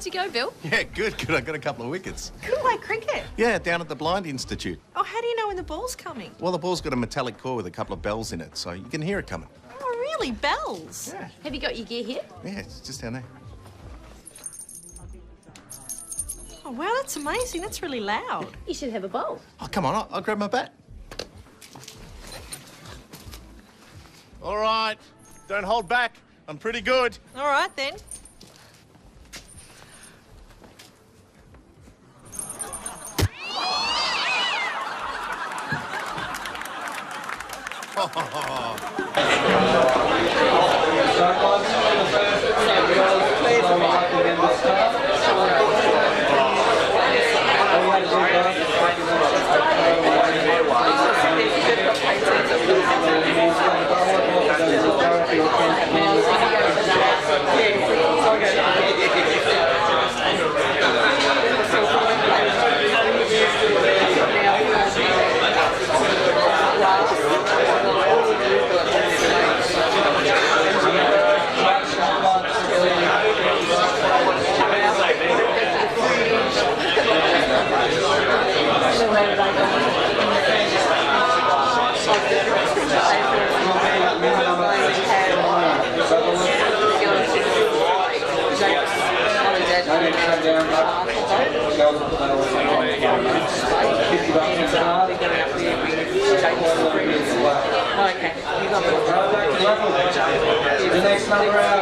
How'd you go, Bill? Yeah, good. I got a couple of wickets. Good play cricket. Yeah, down at the Blind Institute. Oh, how do you know when the ball's coming? Well, the ball's got a metallic core with a couple of bells in it, so you can hear it coming. Oh, really? Bells? Yeah. Have you got your gear here? Yeah, it's just down there. Oh, wow, that's amazing. That's really loud. You should have a bowl. Oh, come on, I'll grab my bat. All right, don't hold back. I'm pretty good. All right, then. The next number out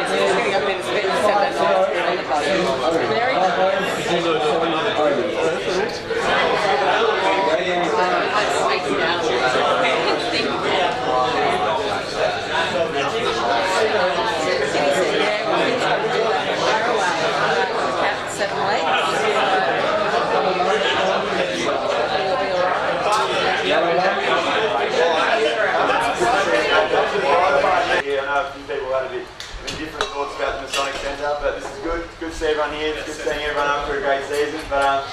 but this is good. It's good to see everyone here. It's good seeing everyone up for a great season. But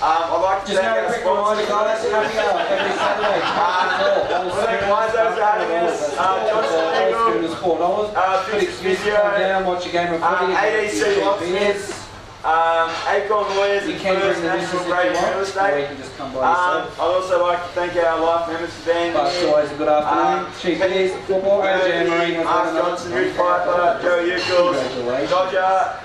I'd like to just have a quick reminder, guys. Happy hour every Saturday. Wiseau's for having us. Johnson Legal, Physics Physio, ADC Locksmiths, Acorn Lawyers and First National Great Real Estate. I'd also like to thank our life members for being here. It's always a good afternoon. Chief Beers, football, Mark Johnson, Rick Piper, Joe Eucles, Dodger,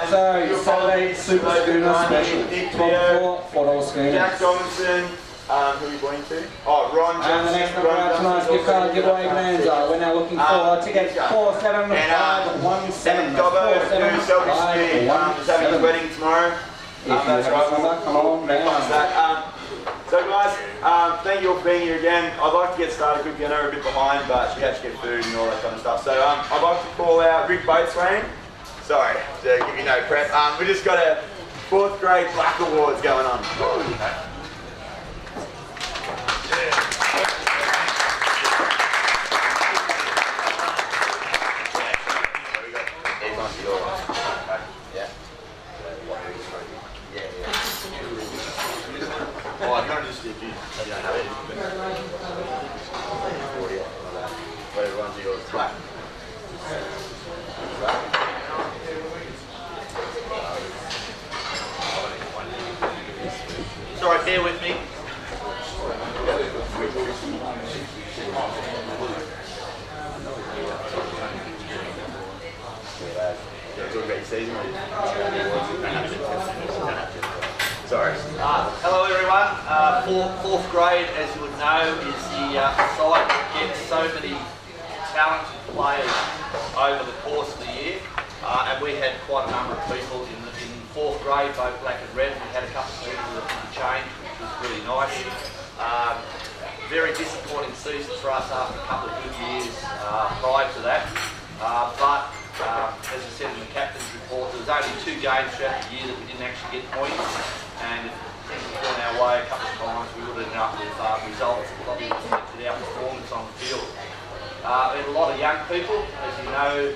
so Saturday Super Schooner Special. Nick 12 $4 schooner. Jack Tomlinson, who are we going to? Oh, Ron Johnson. And the next number out tonight's gift card giveaway bonanza. We're now looking for tickets 471517. Dobbo, who's selfish ski, is having his wedding tomorrow. That's right. Come on down. So guys, thank you all for being here again. I'd like to get started quickly. I know we're a bit behind, but we have to get food and all that kind of stuff. So I'd like to call out Rick Boatswain. Sorry, to give you no prep. We just got a 4th grade Black Awards going on. Oh, I can't just do it. You don't have it. Whatever ones are yours. Black. Sorry, bear with me. Talk about your season. Sorry. Hello everyone. 4th grade, as you would know, is the side that gets so many talented players over the course of the year. And we had quite a number of people in 4th grade, both black and red. We had a couple of people that didn't change, which was really nice. Very disappointing season for us after a couple of good years prior to that. But as I said in the captain's report, there was only 2 games throughout the year that we didn't actually get points. And if things had gone our way a couple of times, we would have ended up with results that probably reflected our performance on the field. We had a lot of young people. As you know,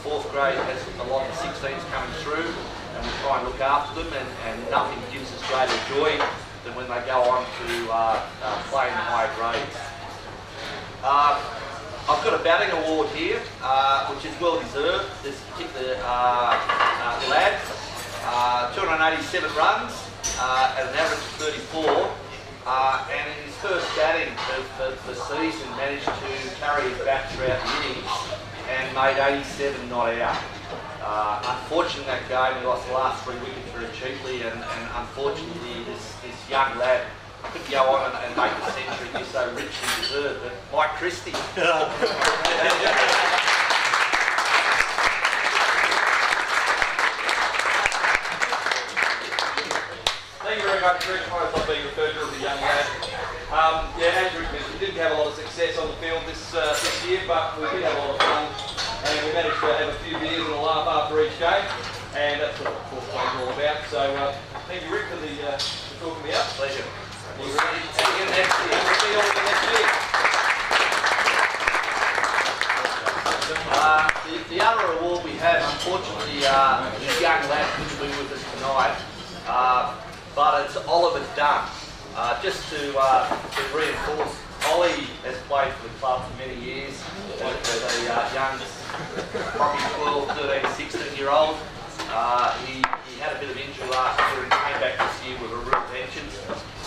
4th grade has a lot of 16s coming through, and we try and look after them, and nothing gives us greater joy than when they go on to play in the higher grades. I've got a batting award here, which is well deserved. This particular lad 287 runs at an average of 34, and in his first batting of the season managed to carry his bat throughout the innings and made 87 not out. Unfortunately that game he lost the last 3 wickets very cheaply, and unfortunately this young lad could go on and make the century he so richly deserved. But Mike Christie. Thank you very much, Rick. I was being referred to as a young lad. Yeah, as Rick mentioned, we didn't have a lot of success on the field this year, but we did have a lot of fun, and we managed to have a few beers and a laugh after each game, and that's what fourth grade is all about. So thank you, Rick, for talking me up. Pleasure. We'll see you again next year. We'll see you all again next year. The other award we have, unfortunately, this young lad couldn't be with us tonight, but it's Oliver Dunn. Just to reinforce, Ollie has played for the club for many years as a young, probably 12, 13, 16-year-old. He had a bit of injury last year and came back this year with a real vengeance.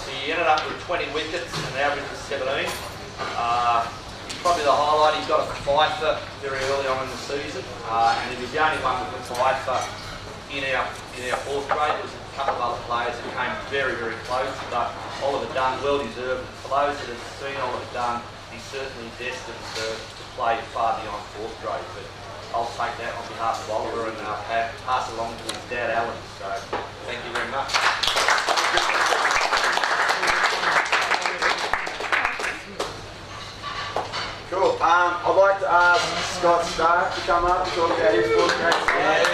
He ended up with 20 wickets and an average of 17. Probably the highlight, he got a fifer very early on in the season, and he was the only one with a fifer in our fourth grade. There was a couple of other players who came very, very close, but Oliver Dunn, well deserved. For those that have seen Oliver Dunn, he's certainly destined to play far beyond fourth grade. But I'll take that on behalf of Oliver and pass it along to his dad, Alan. So thank you very much. Cool. I'd like to ask Scott Stark to come up and talk about his fourth grade side.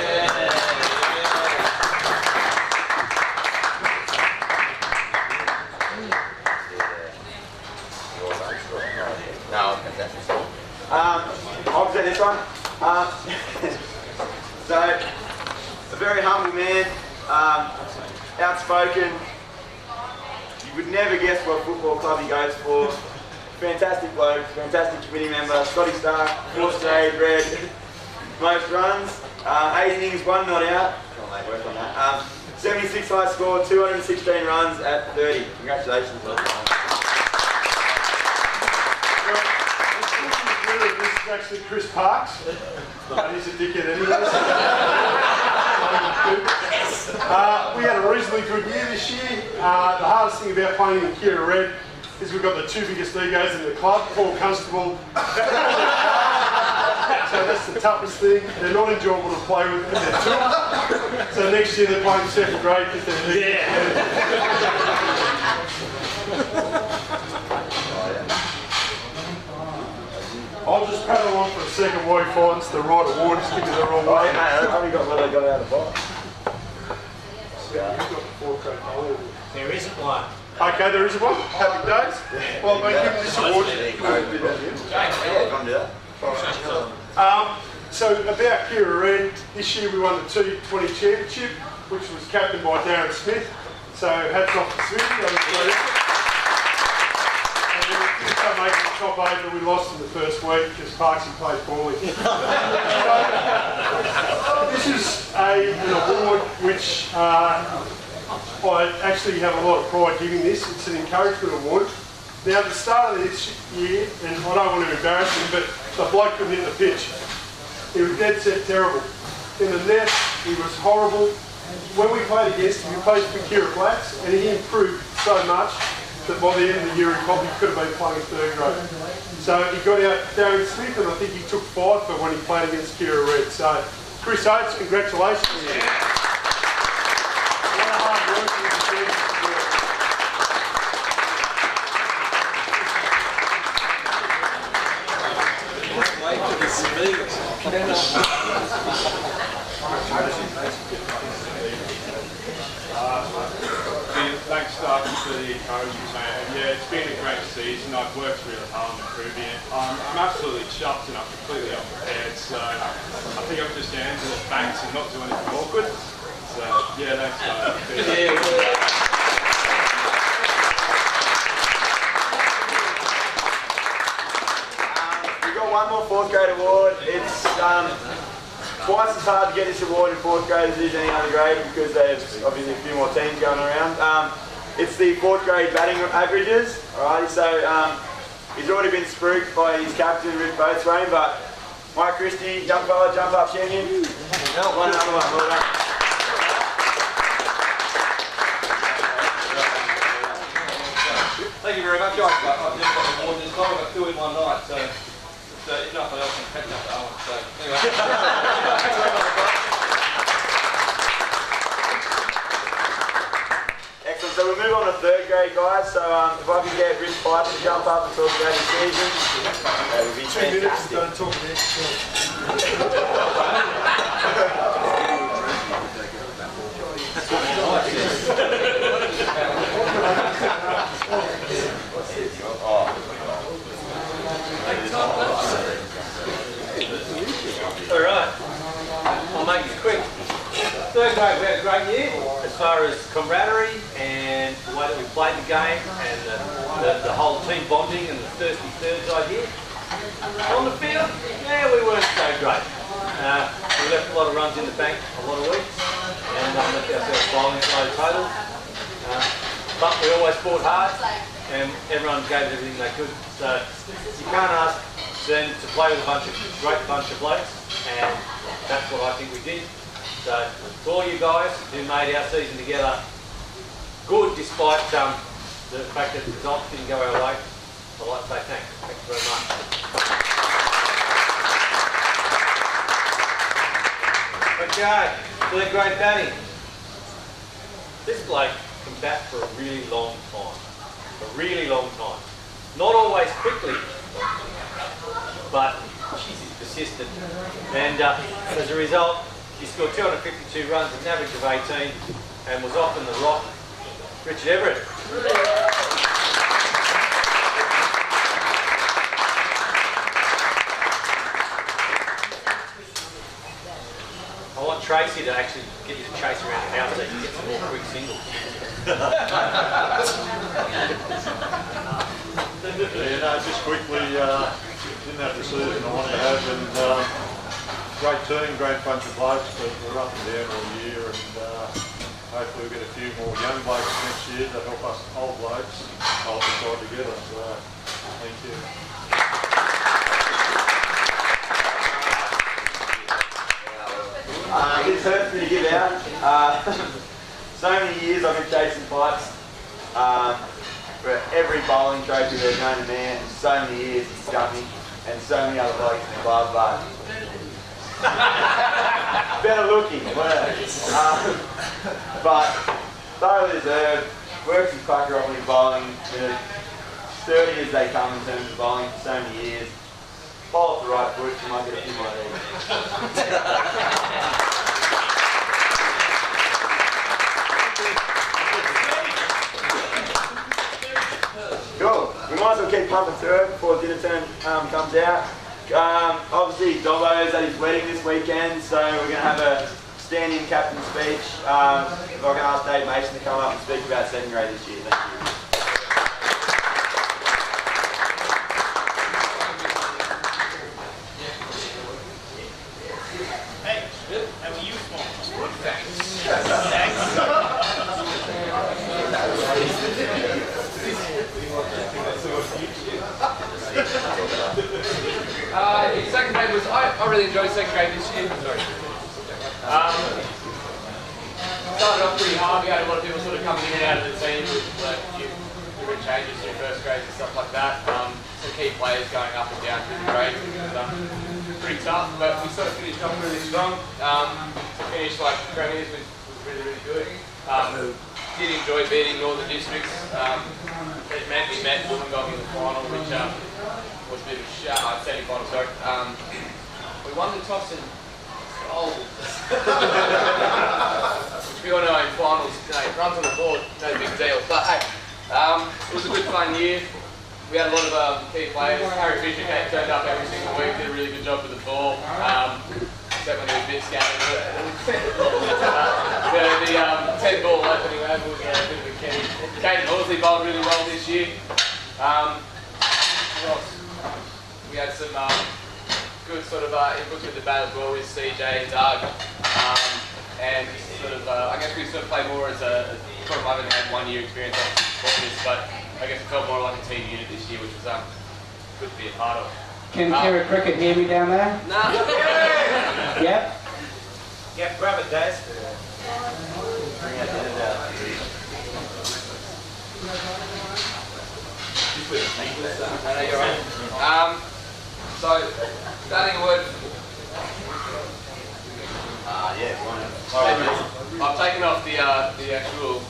I'll present this one. So, a very humble man, outspoken. You would never guess what football club he goes for. Fantastic bloke, fantastic committee member. Scotty Stark, fourth grade, red, most runs, 8 innings, 1 not out. Come on, mate, work on that. 76 high score, 216 runs at 30. Congratulations. This is actually Chris Parks. He's a dickhead anyway. We had a reasonably good year this year. The hardest thing about playing in Keira Red is we've got the 2 biggest egos in the club, Paul Constable. So that's the toughest thing. They're not enjoyable to play with, and they're tough. So next year they're playing 2nd grade because they're I'll just paddle on for a second while he finds the right award. Just give me the wrong way. I've only got what I got out of the box. There isn't one. Okay, there is one. Happy days. Well, I've been given this award. So about Keira Red, this year we won the T20 Championship, which was captained by Darren Smith. So hats off to Smith. And we did come making the top 8, but we lost in the first week because Parksy played poorly. This is an award which I actually have a lot of pride giving this. It's an encouragement award. Now at the start of this year, and I don't want to embarrass him, but the bloke couldn't hit the pitch. He was dead set terrible. In the net, he was horrible. When we played against him, we played for Keira Blacks, and he improved so much that by the end of the year he probably could have been playing 3rd grade. So he got out Darren Smith, and I think he took 5 for when he played against Keira Red. So Chris Oates, congratulations. Thanks, Stark, for the encouragement, mate. And yeah, it's been a great season. I've worked really hard on improving it. I'm absolutely chuffed and I'm completely unprepared. So I think I'm just going to enter the banks and not do anything awkward. So yeah, thanks, guys. We've got one more 4th grade award. It's twice as hard to get this award in 4th grade as it is any other grade because there's obviously a few more teams going around. It's the 4th grade batting averages. Alrighty, so he's already been spruiked by his captain, Rick Boatswain, but Mike Christie, young fella, jump up champion. One another one, well done. Thank you very much. I've just got the award this time. I've got 2 in one night, so if nothing else, I'm catching up to Owen. So anyway. Excellent. So we'll move on to 3rd grade, guys. So if I can get Rich Piper to jump up and talk about his season, that would be 2 minutes, fantastic. don't talk about Alright, I'll make it quick. 3rd grade, we had a great year as far as camaraderie and the way that we played the game and the whole team bonding and the thirsty thirds idea. On the field, yeah, we weren't so great. We left a lot of runs in the bank a lot of weeks and left ourselves bowling low totals. But we always fought hard and everyone gave it everything they could. So you can't ask them to play with a great bunch of blokes, and that's what I think we did. So to all you guys who made our season together good despite the fact that the results didn't go our way, I'd like to say thanks. Thanks very much. Okay, 3rd grade batting. This bloke can bat for a really long time. A really long time. Not always quickly, but geez, he's persistent. And as a result, he scored 252 runs at an average of 18 and was off in the rock. Richard Everett. I want Tracy to actually get you to chase around the house so you can get some more quick singles. Yeah, no, just quickly, didn't have the season I wanted to have, and great team, great bunch of blokes, but we're up and down all year, and hopefully we'll get a few more young blokes next year to help us old blokes hold the side together. So, thank you. This hurts me to give out. So many years I've been chasing fights. For every bowling trophy there's known to man, and so many years he's got me, and so many other blokes in the club, but better looking, but thoroughly deserved. Works his pucker off when he's bowling, been as sturdy as they come in terms of bowling for so many years. Bowl off the right foot, you might get a few more of these. Cool. We might as well keep pumping through it before dinner turn comes out. Obviously, Dobbo's at his wedding this weekend, so we're going to have a stand-in captain speech. I'm going to ask Dave Mason to come up and speak about 2nd grade this year. Thank you. Hey, how are you? Good, thanks. Second grade was, I really enjoyed 2nd grade this year. Sorry. Started off pretty hard. We had a lot of people sort of coming in and out of the team with a few different changes to 1st grades and stuff like that. Some key players going up and down through the grades. It was pretty tough, but we sort of finished off really strong. To finish like premiers was really, really good. Did enjoy beating Northern Districts. It meant we met Wollongong in the final, which was a bit of a semi-final, sorry. We won the toss and stole. Which we all know in finals, runs on the board, no big deal. But hey, it was a good fun year. We had a lot of key players. Harry Fisher turned up every single week, did a really good job with the ball. Except when he was a bit scattered. The 10 ball opening over was a bit of a key. Caden Horsley bowled really well this year. What else? We had some good sort of input with the bat as well with CJ and Doug. And sort of, I guess we sort of play more as a sort of, I haven't had 1 year experience on this, but I guess it felt more like a team unit this year, which was good to be a part of. Can Keira Cricket hear me down there? Nah. Yep. Yeah, grab it, Daz. Bring that in and out. I know you're right. So, starting a word. Yeah, fine. I've taken off the actual.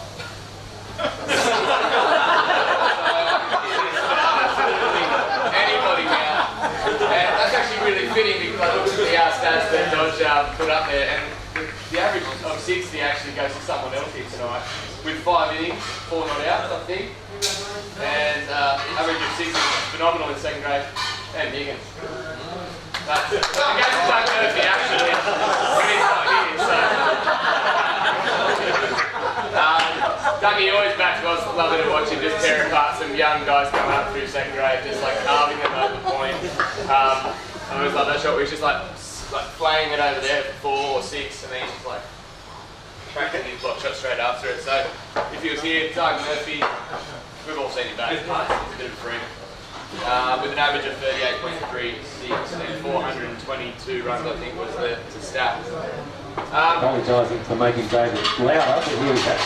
Anybody now. And that's actually really fitting because I looked at the stats that Dodge put up there, and the average of 60 actually goes to someone else here tonight. With 5 innings, 4 not outs, I think. And average of 60 is phenomenal in second grade. And Higgins. But the game's Doug Murphy actually. He's not here, so. Dougie always backs us, lovely to watch him just tear apart some young guys coming up through second grade, just like carving them over the point. I always love that shot where he's just like flaying it over there for 4 or 6, and then he's just like tracking his block shot straight after it. So if he was here, Doug Murphy, we've all seen him back. He's a bit of a freak. With an average of 38.36 and 422 runs, I think was the stat. Apologising for making David louder, but here we go.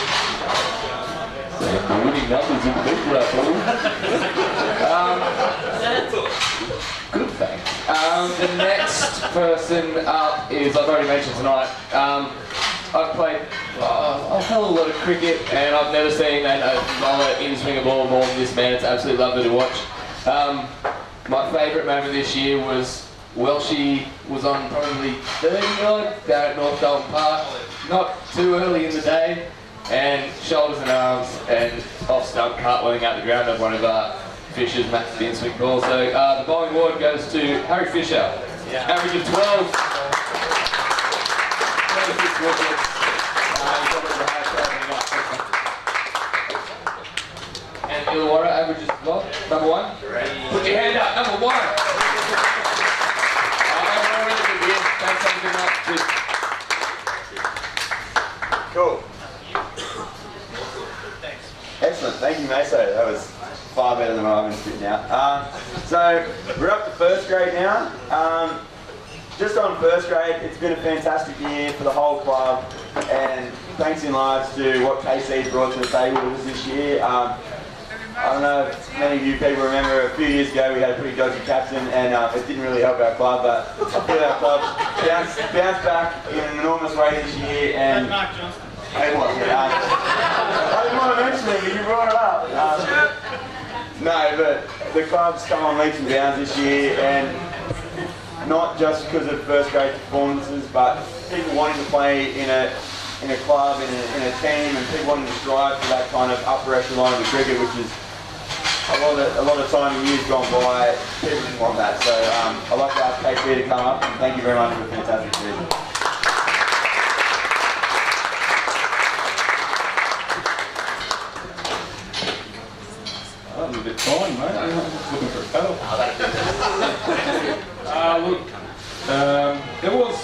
So the winning numbers in big Good thanks. The next person up is, I've already mentioned tonight, I've played a hell of a lot of cricket, and I've never seen a bowler in-swing a ball more than this man. It's absolutely lovely to watch. My favourite moment this year was Welshie was on probably 30 odd down at North Dalton Park, not too early in the day, and shoulders and arms and off stump cartwheeling out the ground of one of Fisher's matched the in-swing ball. So the bowling award goes to Harry Fisher, average of 12. 26 wickets. And Illawarra averages what? Number 1? Put your hand up, number 1. Cool. Excellent. Thank you, Maso. That was far better than what I've been spitting out. So we're up to first grade now. Just on first grade, it's been a fantastic year for the whole club, and thanks in large to what KC's brought to the table with us this year. I don't know if many of you people remember a few years ago we had a pretty dodgy captain, and it didn't really help our club, but I feel our club bounced back in an enormous way this year. And Mark Johnson. Hey, what? I didn't want to mention it, but you brought it up. No, but the club's come on leaps and bounds this year, and not just because of first grade performances, but people wanting to play in a club, in a team, and people wanting to strive for that kind of upper echelon of the cricket, which is a lot of time in years gone by, people didn't want that. So I'd like to ask KC to come up, and thank you very much for a fantastic season. That was a bit fine, mate. I'm just looking for a cuddle. It was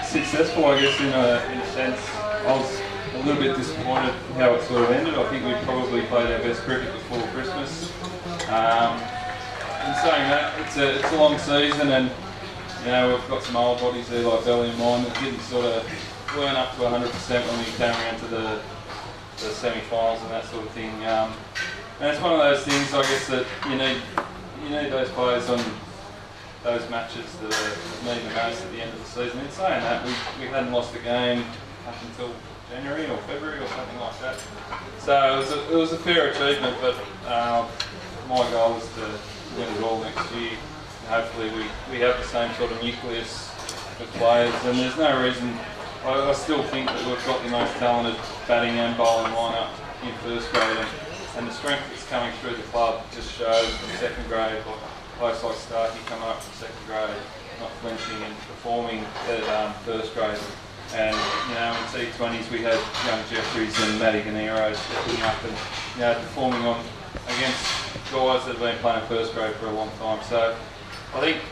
successful, I guess, in a sense. I was a little bit disappointed how it sort of ended. I think we probably played our best cricket before Christmas. In saying that, it's a long season, and you know we've got some old bodies there like Belly and mine that didn't weren't up to 100% when we came around to the semi-finals and that sort of thing. And it's one of those things, I guess, that you need those players on those matches that mean the most at the end of the season. In saying that, we hadn't lost a game up until January or February or something like that. So it was a fair achievement, but my goal is to win it all next year. And hopefully we have the same sort of nucleus of players, and there's no reason. I still think that we've got the most talented batting and bowling lineup in first grade, and the strength that's coming through the club just shows in second grade. Players like Starkey coming up from second grade, not flinching and performing at first grade. And you know, in T20s we had young Jeffries and Matty Ganero stepping up and performing against guys that have been playing first grade for a long time. So I think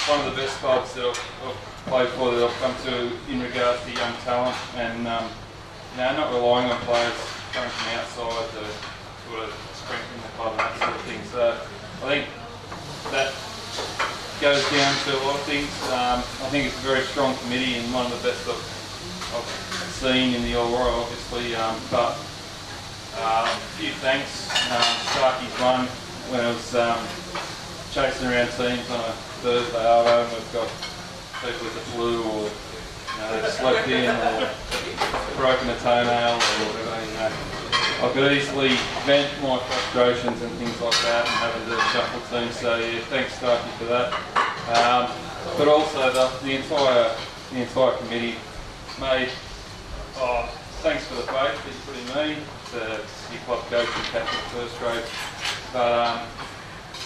one of the best clubs that I've played for that I've come to in regards to young talent, and not relying on players coming from outside to sort of strengthen the club and that sort of thing. So I think that goes down to a lot of things. I think it's a very strong committee and one of the best I've seen in the Illawarra, obviously. But a few thanks. Starkey's won when I was chasing around teams on a Thursday arvo, and we've got people with the flu, or they've slept in, or broken a toenail, or whatever. I could easily vent my frustrations and things like that, and having to shuffle teams. So yeah, thanks Starkey for that. But also the entire committee made. Thanks for the faith that you put in me, the club coach and captain first grade. But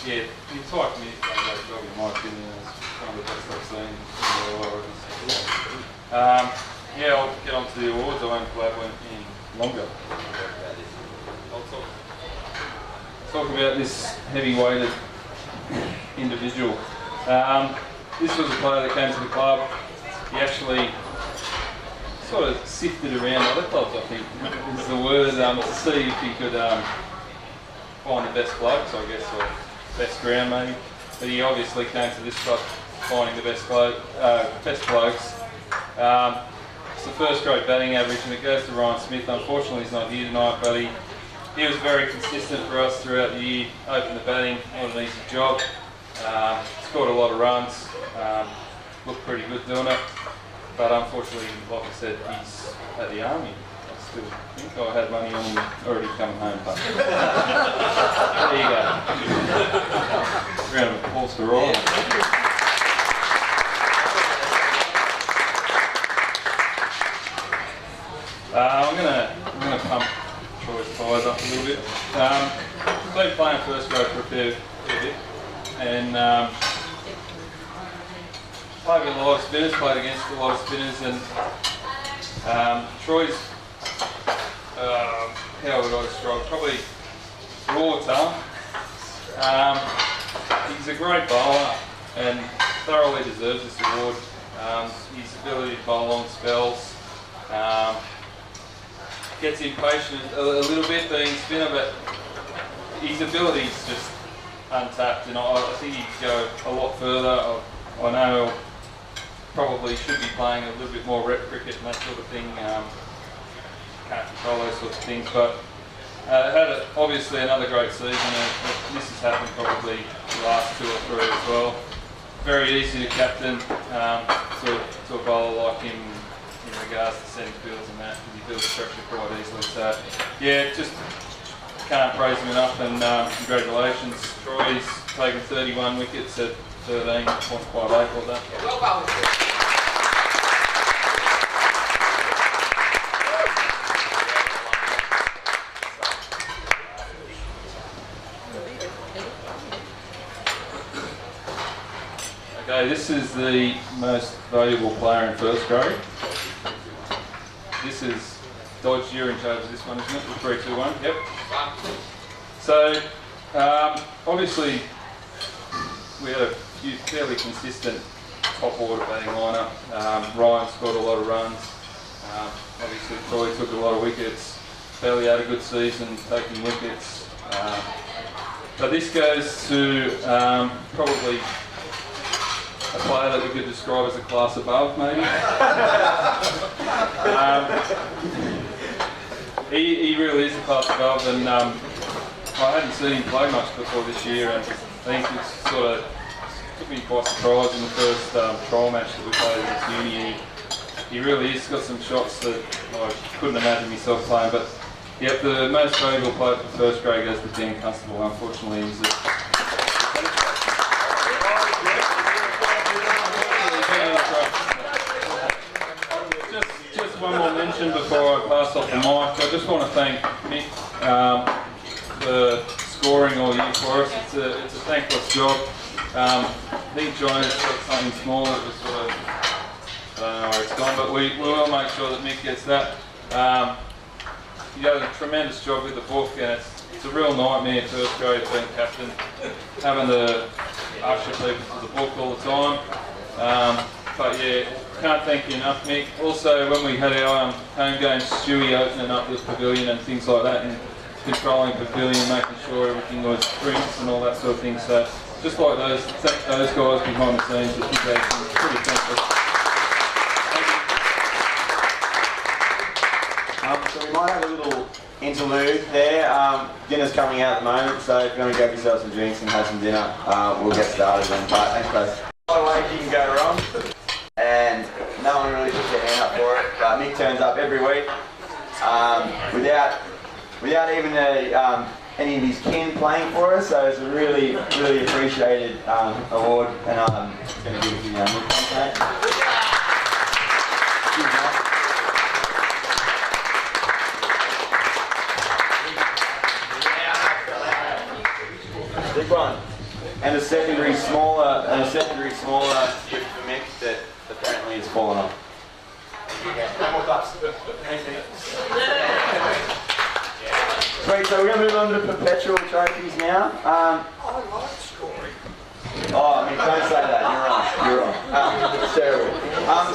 yeah, the entire committee's done a great job in my opinion. It's one of the best I've seen in the Illawarra. Yeah, I'll get on to the awards. I won't blabber any longer. I'll talk about this heavy-weighted individual. This was a player that came to the club. He actually sort of sifted around other clubs, I think, is the word, to see if he could find the best blokes, I guess, or best ground maybe. But he obviously came to this club finding the best blokes. It's the first grade batting average, and it goes to Ryan Smith. Unfortunately, he's not here tonight, but he was very consistent for us throughout the year. Opened the batting, not an easy job. Scored a lot of runs. Looked pretty good doing it. But unfortunately, like I said, he's at the army. I still think I had money on him already coming home, but there you go. Round of applause for Ryan. I'm gonna pump Troy's tyres up a little bit. Been playing first grade for a fair bit, and played with a lot of spinners, played against a lot of spinners, and Troy's, how would I describe, probably raw talent. He's a great bowler and thoroughly deserves this award. His ability to bowl long spells, gets impatient a little bit being a spinner, but his ability is just untapped, and I think he could go a lot further. I know probably should be playing a little bit more rep cricket and that sort of thing. Can't control those sorts of things, but had obviously another great season, and this has happened probably the last 2 or 3 as well. Very easy to captain to a bowler like him in regards to centre fields and that, because he builds pressure quite easily. So yeah, just can't praise him enough, and congratulations. Troy's taken 31 wickets at 13, wasn't quite late, was that? Well done. Okay, this is the most valuable player in first grade. This is Dodge, you're in charge of this one, isn't it? The 3, 2, 1. Yep. So, obviously, we had a few fairly consistent top order batting lineup. Ryan scored a lot of runs. Obviously, Troy took a lot of wickets. Bailey had a good season taking wickets. But this goes to probably a player that we could describe as a class above, maybe. He really is a class above, and I hadn't seen him play much before this year, and I think it sort of took me by surprise in the first trial match that we played against Uni. He really has got some shots that I couldn't imagine myself playing, but yep, the most valuable player for first grade goes to Dan Constable. Unfortunately, he's Just one more mention before I pass off the mic. I just want to thank Mick for scoring all year for us. It's a thankless job. I think John's got something small that was sort of, I don't know where it's gone, but we will make sure that Mick gets that. He does a tremendous job with the book, and it's a real nightmare first grade being captain, having to usher people to the book all the time. But yeah, can't thank you enough, Mick. Also, when we had our home games, Stewie opening up the pavilion and things like that, and controlling pavilion, making sure everything was drinks and all that sort of thing. So just like those, thank those guys behind the scenes. It's pretty thankful. So we might have a little interlude there. Dinner's coming out at the moment, so if you want to grab yourself some drinks and have some dinner, we'll get started then. But thanks guys. A lot of ways you can go wrong, and no one really puts their hand up for it. But Mick turns up every week without even any of his kin playing for us, so it's a really, really appreciated award, and I'm just going to give it to you now, Mick. Thanks, mate. Big one. And a secondary smaller gift for Mick that apparently has fallen off. No more claps. Sweet, so we're going to move on to perpetual trophies now. Oh, I mean, don't say that. You're wrong. It's terrible.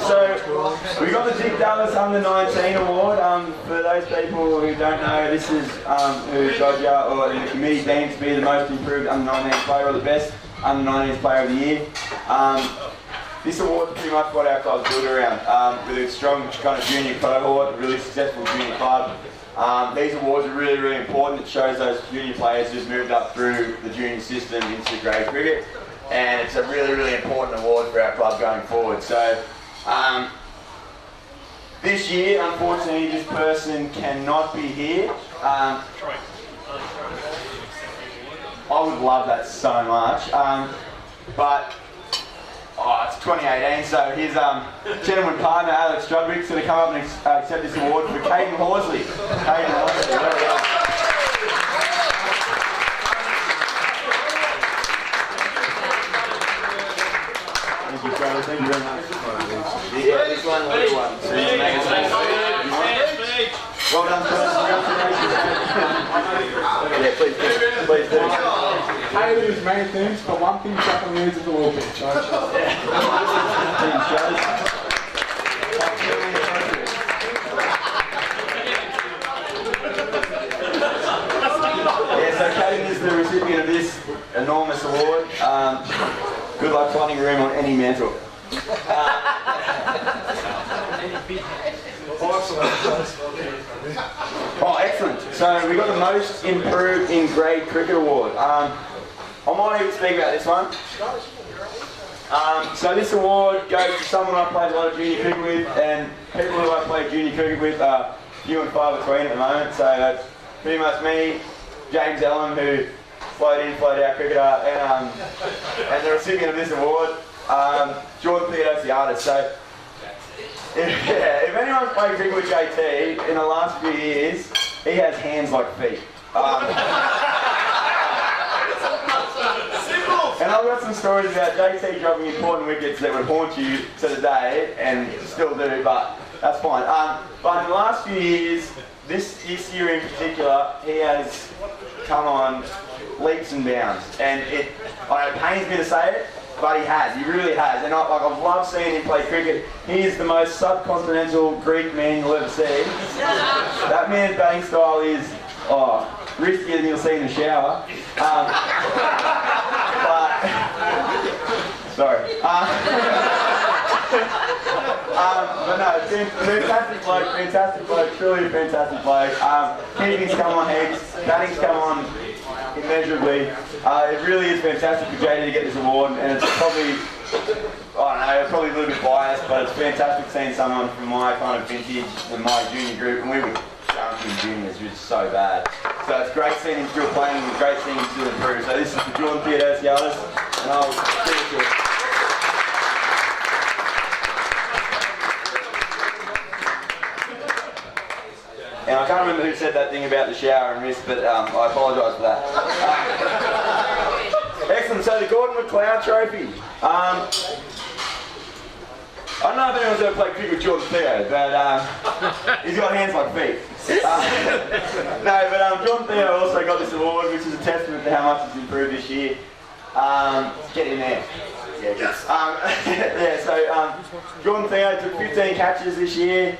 So we got the Dick Dallas Under 19 Award. For those people who don't know, this is who Dodger or the committee deems to be the most improved Under 19 player or the best Under 19 player of the year. This award is pretty much what our club's built around, with a strong kind of junior cohort, a really successful junior club. These awards are really, really important. It shows those junior players just moved up through the junior system into grade cricket. And it's a really, really important award for our club going forward. So this year, unfortunately, this person cannot be here. I would love that so much. But it's 2018, so his gentleman partner, Alex Strudwick's going to come up and accept this award for Caden Horsley. Caden Horsley, there we go. Thank you very much. Yeah, this one, little one. So you make it well done, yeah, please do. I lose many things, but one thing Chuckle needs is a little bit, Josh. Yeah, so Caden is the recipient of this enormous award. Good luck finding room on any mantle. Oh, excellent. So we got the most improved in grade cricket award. I might even speak about this one. So this award goes to someone I played a lot of junior cricket with, and people who I played junior cricket with are few and far between at the moment. So that's pretty much me, James Ellum, who float in, float out cricketer, and the recipient of this award, Jordan Theodos, the artist. So if anyone's played cricket with JT in the last few years, he has hands like feet. And I've got some stories about JT dropping important wickets that would haunt you to the day, and still do, but that's fine. But in the last few years, this year in particular, he has come on leaps and bounds, and it pains me to say it, but he has. He really has. And I've loved seeing him play cricket. He is the most subcontinental Greek man you'll ever see. That man's batting style is riskier than you'll see in the shower. Sorry. But no, fantastic bloke, truly a fantastic bloke. Keeping's come on heaps, batting's come on immeasurably. It really is fantastic for JD to get this award, and it's probably, probably a little bit biased, but it's fantastic seeing someone from my kind of vintage and my junior group, and we were junking juniors, which is so bad. So it's great seeing him still playing, and great seeing him still improve. So this is for Jordan Theodos, the artist, and I'll give it to him. And I can't remember who said that thing about the shower and mist, but I apologise for that. Excellent, so the Gordon McLeod Trophy. I don't know if anyone's ever played cricket with Jordan Theo, but he's got hands like feet. Jordan Theo also got this award, which is a testament to how much he's improved this year. Get in there. Yeah, yes. Yeah, so Jordan Theo took 15 catches this year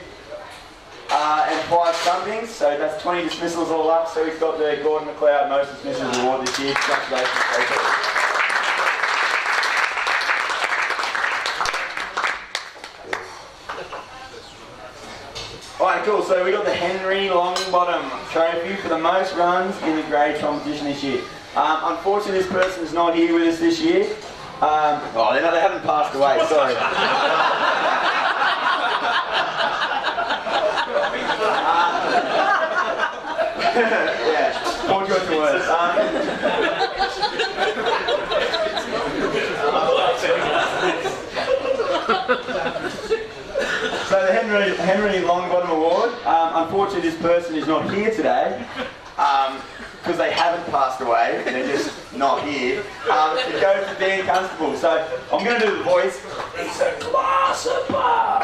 and 5 stumpings, so that's 20 dismissals all up. So he's got the Gordon McLeod Most Dismissals Award this year. Congratulations, Theo. Alright, cool. So we got the Henry Longbottom Trophy for the most runs in the grade competition this year. Unfortunately, this person is not here with us this year. They haven't passed away, sorry. Yeah, more choice of words. So the Henry Longbottom Award, unfortunately this person is not here today because they haven't passed away, they're just not here. It goes to Dan Constable, so I'm going to do the voice. It's a glass of bar.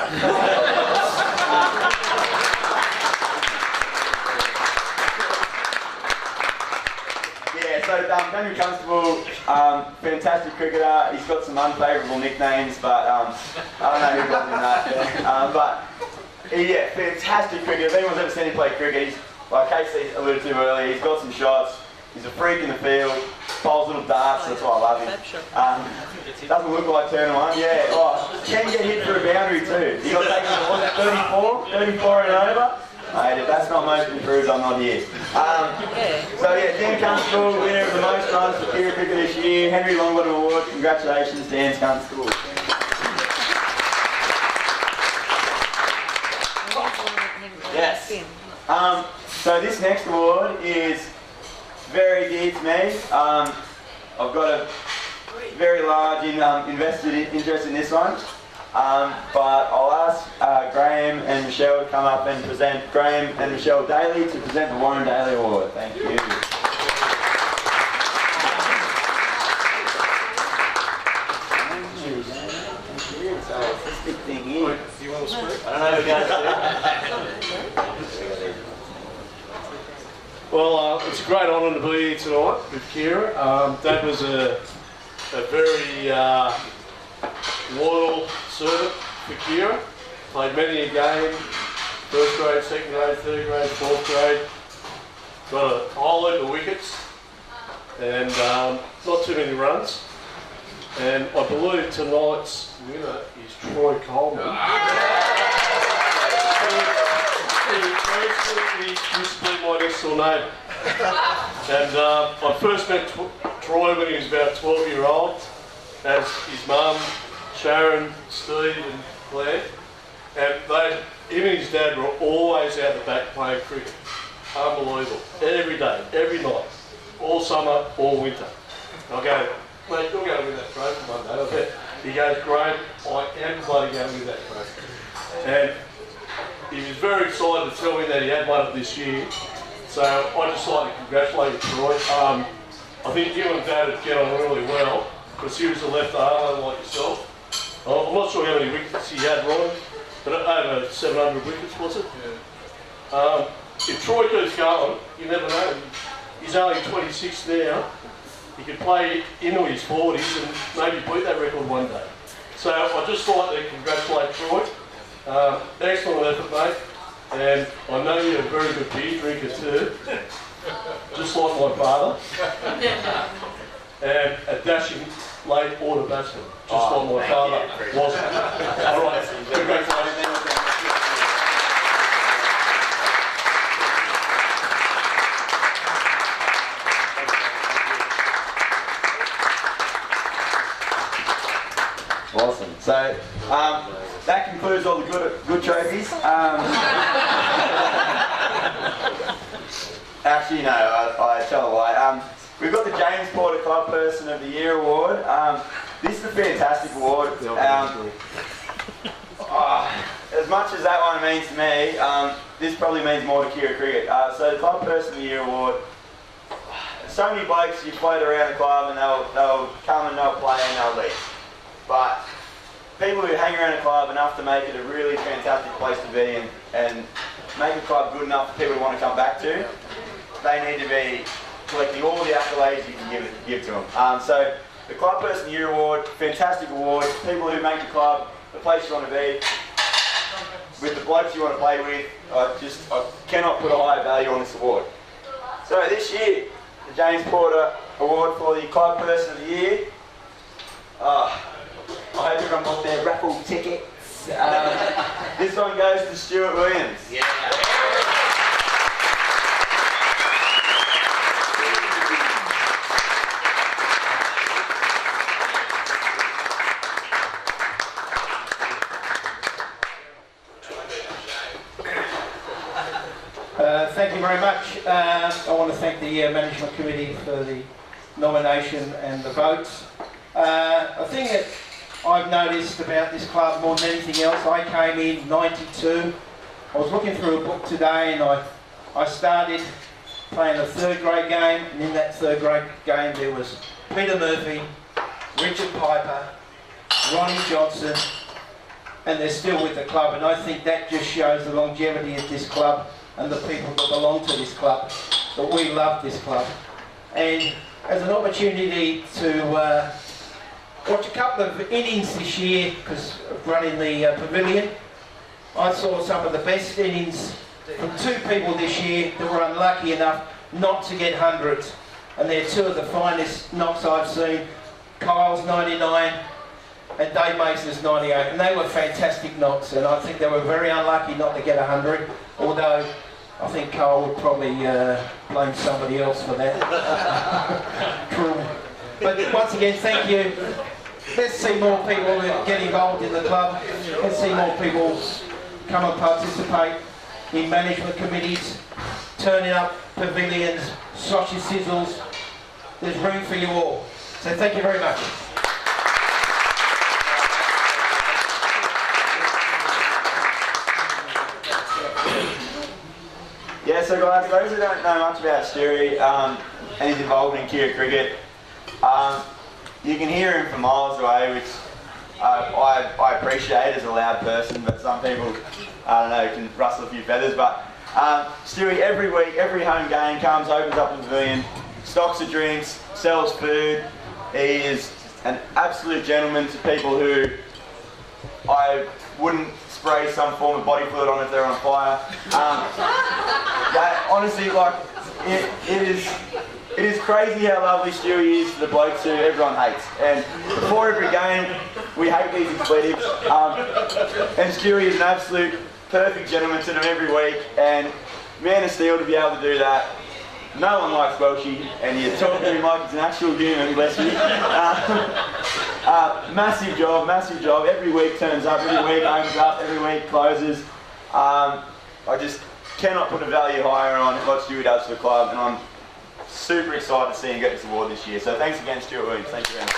Yeah, so Daniel Constable, fantastic cricketer. He's got some unfavourable nicknames, but I don't know who got him that. But yeah, fantastic cricketer. If anyone's ever seen him play cricket, he's, like Casey alluded to earlier, he's got some shots. He's a freak in the field. Bowls little darts. That's why I love him. Doesn't look like turn one. Yeah. Oh, can get hit for a boundary too. He got taken to 34 and over. Mate, if that's not most improved, I'm not here. So yeah, Dan Constable, winner of the most runs for Keira cricket this year. Henry Longbottom Award. Congratulations, Dan Constable. Yes. So this next award is very dear to me. I've got a very large invested interest in this one. But I'll ask Graham and Michelle to come up and present, Graham and Michelle Daly to present the Warren Daly Award. Thank you. So it's this big thing here. Do you want to speak? I don't know if Well, it's a great honour to be here tonight with Keira. Dad was a very loyal servant for Keira. Played many a game, first grade, second grade, third grade, fourth grade. Got a whole heap of wickets and not too many runs. And I believe tonight's winner is Troy Coleman. He used to be my next door neighbour. And I first met Troy when he was about 12-year-old as his mum, Sharon, Steve and Claire. And him and his dad were always out the back playing cricket. Unbelievable. Every day, every night. All summer, all winter. I go, mate, you'll go win that trophy one day, I bet. He goes, great, I am bloody going to win that trophy. And he was very excited to tell me that he had one of this year. So I just like to congratulate you, Troy. I think you and Dad would get on really well because he was a left armer like yourself. I'm not sure how many wickets he had, Ron, but over 700 wickets, was it? Yeah. If Troy keeps going, you never know. He's only 26 now. He could play into his 40s and maybe beat that record one day. So I'd just like to congratulate Troy. Excellent effort, mate. And I know you're a very good beer drinker too, just like my father. And a dashing late order batsman, just like my father was. All right, congratulations. Awesome. So that concludes all the good trophies. Actually, no, I tell a lie. We've got the James Porter Club Person of the Year Award. This is a fantastic award. As much as that one means to me, this probably means more to Keira cricket. So the Club Person of the Year Award. So many blokes you played around the club and they'll come and they'll play and they'll leave. But people who hang around a club enough to make it a really fantastic place to be and make the club good enough for people to want to come back to, they need to be collecting all the accolades you can give to them. So the Club Person of the Year award, fantastic award. People who make the club the place you want to be, with the blokes you want to play with. I cannot put a higher value on this award. So this year, the James Porter Award for the Club Person of the Year. I hope everyone got their raffle tickets. This one goes to Stuart Williams. Yeah. Thank you very much. I want to thank the management committee for the nomination and the votes. A thing that I've noticed about this club more than anything else, I came in '92. I was looking through a book today and I started playing a third grade game, and in that third grade game there was Peter Murphy, Richard Piper, Ronnie Johnson, and they're still with the club, and I think that just shows the longevity of this club and the people that belong to this club, that we love this club. And as an opportunity to watch a couple of innings this year, because of running the pavilion, I saw some of the best innings from two people this year that were unlucky enough not to get hundreds. And they're two of the finest knocks I've seen. Kyle's 99 and Dave Mason's 98. And they were fantastic knocks, and I think they were very unlucky not to get 100, although I think Kyle would probably blame somebody else for that. True. But once again, thank you. Let's see more people get involved in the club. Let's see more people come and participate in management committees, turning up pavilions, sausage sizzles. There's room for you all. So thank you very much. Yeah, so guys, for those who don't know much about Stewie and his involvement in Keira cricket, you can hear him from miles away, which I appreciate as a loud person, but some people, I don't know, can rustle a few feathers. But Stewie, every week, every home game, comes, opens up the pavilion, stocks the drinks, sells food. He is an absolute gentleman to people who I wouldn't spray some form of body fluid on if they're on fire. That, honestly, like, it is crazy how lovely Stewie is to the blokes who everyone hates. And before every game, we hate these expletives. And Stewie is an absolute perfect gentleman to them every week. And man of steel to be able to do that. No one likes Welshie, and you talk to him like he's an actual human, bless you. Massive job. Every week turns up, every week opens up, every week closes. I just cannot put a value higher on what Stewie does for the club, and I'm super excited to see him get this award this year. So thanks again, Stuart Williams. Thank you very much.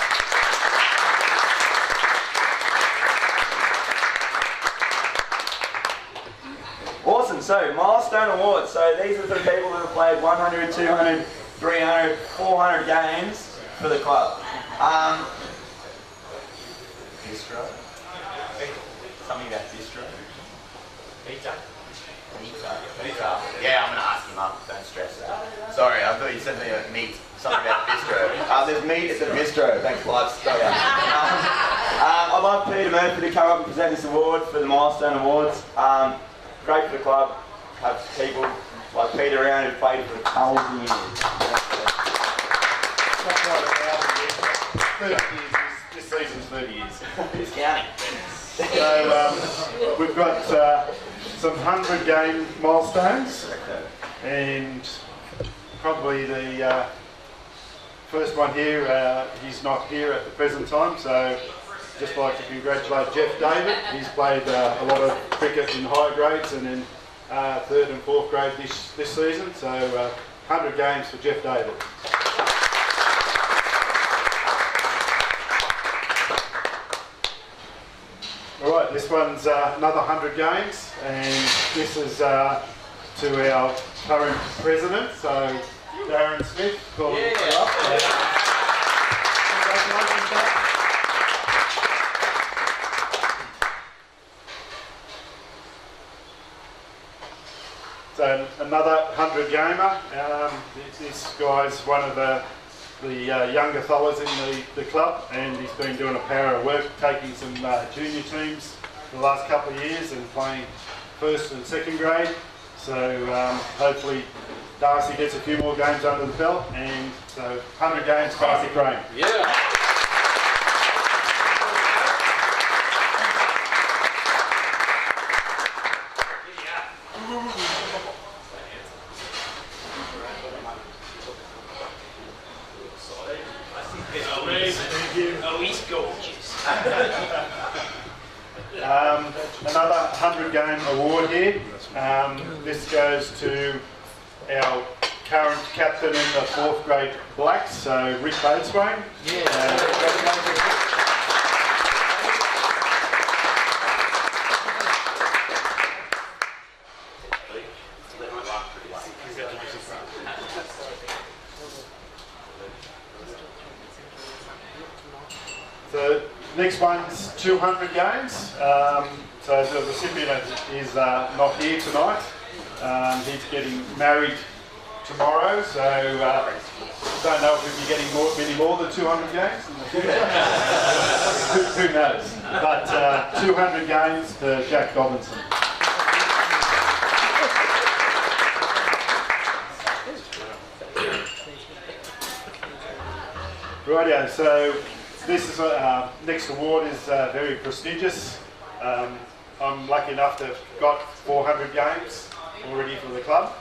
Awesome, so milestone awards. So these are for the people that have played 100, 200, 300, 400 games for the club. Bistro? Something about bistro? Pizza. Yeah, I'm going to ask him up, don't stress. Sorry, I thought you said meat. Something about bistro. There's meat at the bistro. Thanks, lads. I'd love Peter Murphy to come up and present this award for the Milestone Awards. Great for the club. Have people like Peter around who played for 1,000 years. Not quite 1,000 years. 30 years. This season's 30 years. It's counting. So we've got some 100 game milestones, and probably the first one here, he's not here at the present time, so just like to congratulate Jeff David. He's played a lot of cricket in higher grades and in 3rd and 4th grade this season, so 100 games for Jeff David. Alright, this one's another 100 games, and this is to our current president, so Darren Smith. So another 100 gamer. This guy's one of the the younger fellas in the club, and he's been doing a power of work, taking some junior teams for the last couple of years and playing first and second grade. So hopefully Darcy gets a few more games under the belt, and so 100 games, Darcy Crane. Yeah. Oh, he's gorgeous. Another 100 game award here. This goes to our current captain in the 4th grade Blacks, so Rick Bodeswain. The next one's 200 games. So the recipient is not here tonight. He's getting married tomorrow, so don't know if we'll be getting many more than 200 games in the future. Who knows? But 200 games to Jack Dobinson. Rightio, so this is next award is very prestigious. I'm lucky enough to have got 400 games already for the club.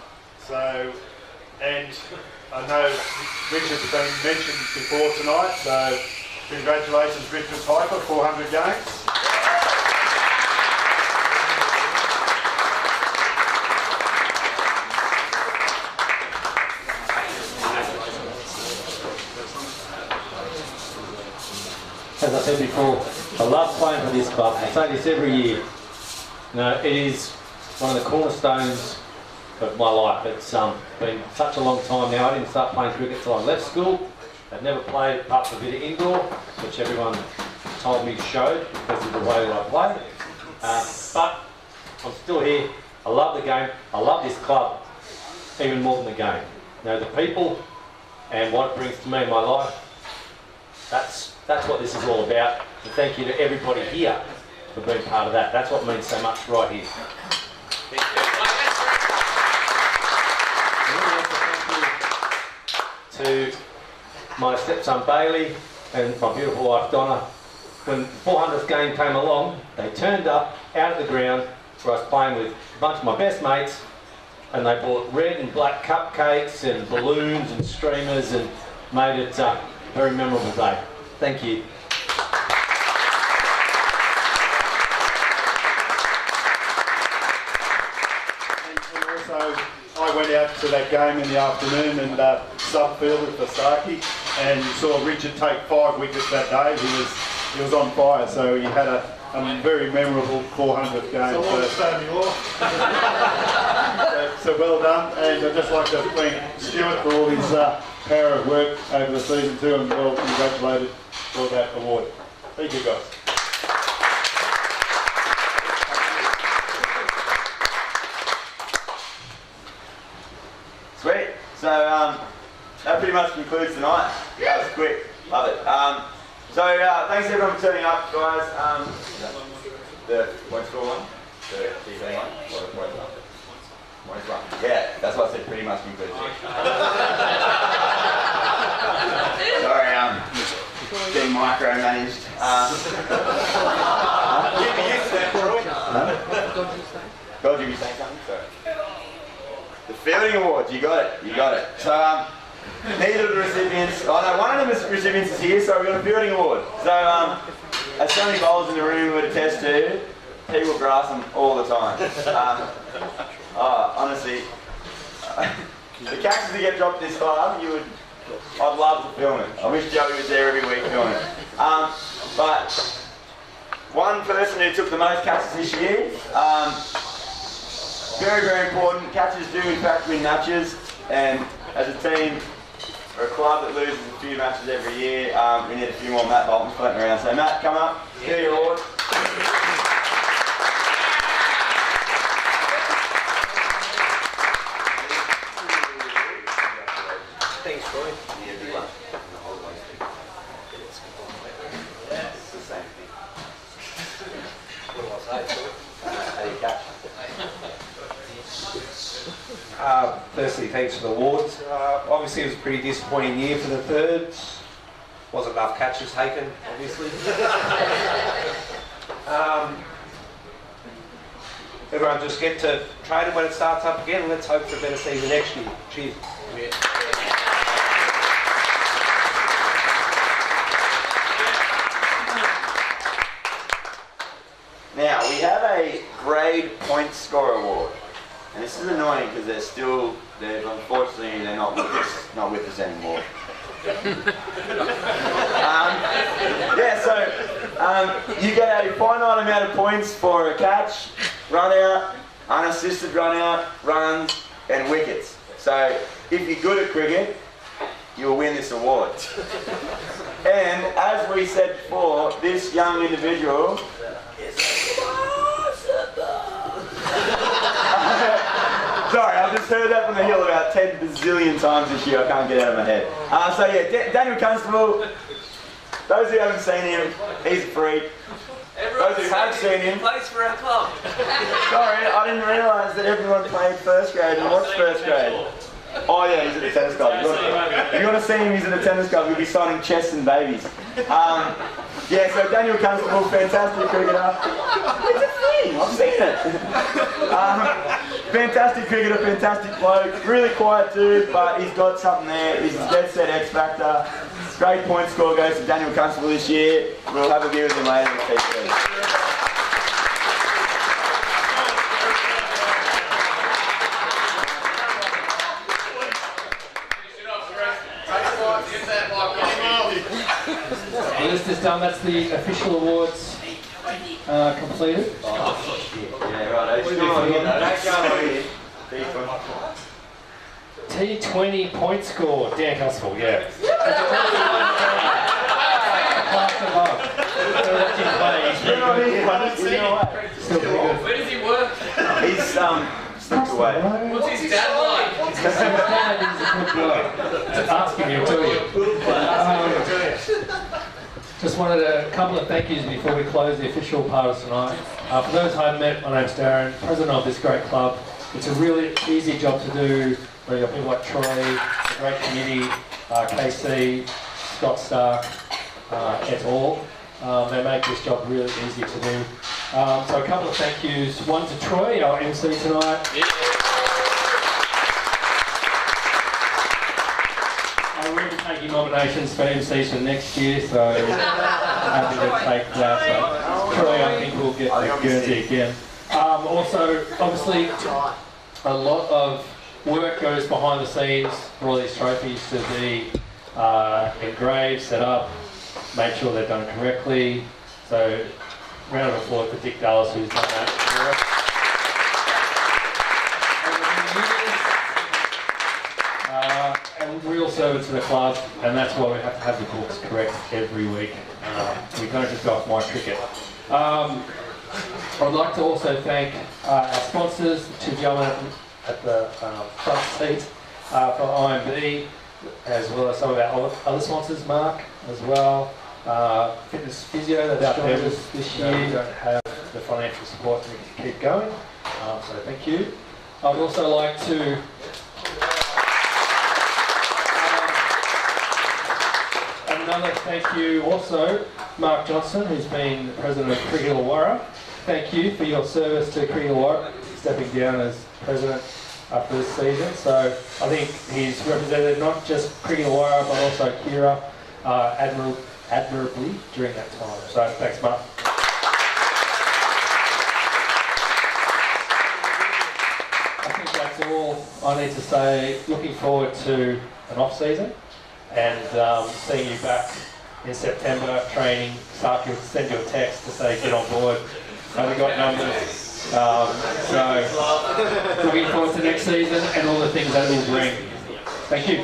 So, and I know Richard's been mentioned before tonight, so congratulations Richard Piper, 400 games. As I said before, I love playing for this club. I say this every year. You know, it is one of the cornerstones of my life. It's been such a long time now. I didn't start playing cricket until I left school. I've never played apart from a bit of indoor, which everyone told me showed because of the way that I play. But I'm still here. I love the game. I love this club even more than the game. You know, the people and what it brings to me in my life, that's what this is all about. And thank you to everybody here for being part of that. That's what means so much right here. Thank you. To my stepson Bailey and my beautiful wife Donna. When the 400th game came along, they turned up out of the ground where I was playing with a bunch of my best mates, and they bought red and black cupcakes and balloons and streamers and made it a very memorable day. Thank you. And also, I went out to that game in the afternoon and sub-fielded for Saki, and saw Richard take 5 wickets that day. He was on fire, so he had a very memorable 400th game. So well done, and I'd just like to thank Stuart for all his power of work over the season too, and well congratulated for that award. Thank you guys. Sweet. So that pretty much concludes tonight. That was quick. Love it. So thanks everyone for turning up, guys. The point score one? The T20 one? Or the point one? Point one. Yeah, that's what I said, pretty much concludes. Sorry, getting micromanaged. God, you saying something? Sorry. The Fielding Awards, you got it, you got it. So, neither of the recipients, oh no, one of the recipients is here, so we've got a Fielding Award. So, as so many bowlers in the room would attest to, people grass them all the time. Honestly, the catches that get dropped this far, I'd love to film it. I wish Joey was there every week filming it. But one person who took the most catches this year, very, very important. Catches do in fact win matches, and as a team, or a club that loses a few matches every year, we need a few more Matt Boltons floating around. So Matt, come up, get your award. Thanks, Troy. Yeah, big one. How do you catch? Firstly, thanks for the awards. Obviously, it was a pretty disappointing year for the thirds. Wasn't enough catches taken, obviously. Everyone just get to trade it when it starts up again. Let's hope for a better season next year. Cheers. Now, we have a grade point score award. And this is annoying because unfortunately, they're not with us anymore. You get a finite amount of points for a catch, run out, unassisted run out, runs, and wickets. So if you're good at cricket, you'll win this award. And as we said before, this young individual is sorry, I've just heard that from the hill about 10 bazillion times this year. I can't get it out of my head. Daniel Constable, those who haven't seen him, he's a freak. Those who have seen him, plays for our club. Sorry, I didn't realise that everyone played first grade. And what's first grade? Oh yeah, he's at the tennis club. If you want to see him, he's at the tennis club. He'll be signing chests and babies. So Daniel Constable, fantastic cricketer. It's a thing, I've seen it. Fantastic cricketer, fantastic bloke. Really quiet dude, but he's got something there. He's a dead set X factor. Great point score goes to Daniel Constable this year. We'll have a beer with him later in the TV. The list is done. That's the official awards completed. Oh, shit. Yeah, right. Still on here, though. Don't go on here. T20 point score. Dan Constable, yeah. Where does he work? He's slipped away. What's his dad like? His dad is a good bloke. Ask him, he'll tell you. Just wanted a couple of thank yous before we close the official part of tonight. For those I haven't met, my name's Darren, president of this great club. It's a really easy job to do. We've got people like Troy, the great committee, KC, Scott Stark, et al. They make this job really easy to do. So a couple of thank yous. One to Troy, our MC tonight. Yeah. We're taking nominations for MCs for next year, so happy to take that. So Troy, I think we'll get the Guernsey again. Also, obviously, a lot of work goes behind the scenes for all these trophies to be engraved, set up, make sure they're done correctly. So, round of applause for Dick Dallas, who's done that for us. And real service to the club, and that's why we have to have the books correct every week. We don't just go off my cricket. I'd like to also thank our sponsors, the two gentlemen at the front seat for IMB, as well as some of our other sponsors, Mark as well. Fitness Physio, that's joined us this year, don't have the financial support to keep going, so thank you. I'd also like to another thank you also, Mark Johnson, who's been the president of Cricket Illawarra. Thank you for your service to Cricket Illawarra, stepping down as president after this season. So I think he's represented not just Cricket Illawarra but also Keira admirably during that time. So thanks, Mark. I think that's all I need to say. Looking forward to an off season and seeing you back in September training. Sark will send you a text to say get on board. Have we got numbers? So looking forward to next season and all the things that it will bring. Thank you.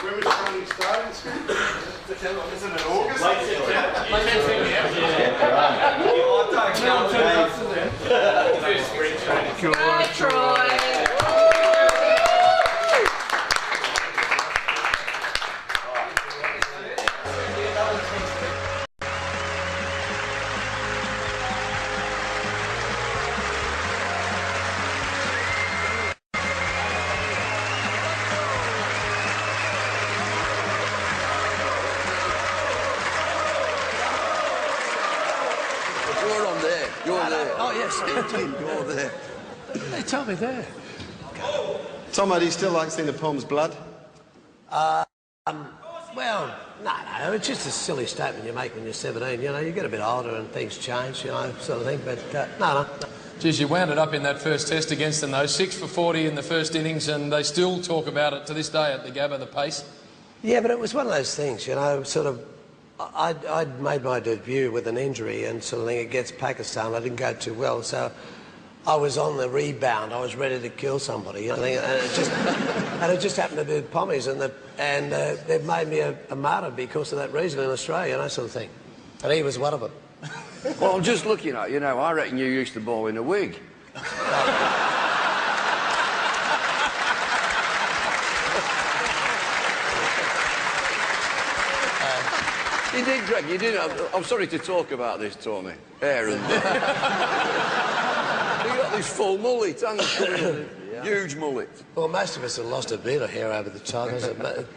When was training starting? September, isn't it August? Late September. Go, Troy! You're on there. You're there. Oh, yes. You're there. Hey, tell me there. Tomo, do you still like seeing the Pom's blood? Well, no, it's just a silly statement you make when you're 17. You know, you get a bit older and things change, you know, sort of thing. But no. Geez, you wound it up in that first test against them, though. 6 for 40 in the first innings, and they still talk about it to this day at the Gabba, the pace. Yeah, but it was one of those things, you know, sort of. I'd made my debut with an injury and sort of thing against Pakistan. I didn't go too well, so I was on the rebound. I was ready to kill somebody, you know, and it just happened to be the Pommies, and they've made me a martyr because of that reason in Australia, and that sort of thing. And he was one of them. Well, I'm just looking at you now. I reckon you used to bowl in a wig. You did, Greg, you did. I'm sorry to talk about this, Tony. Hair and... You got this full mullet, haven't you? Huge mullet. Well, most of us have lost a bit of hair over the time.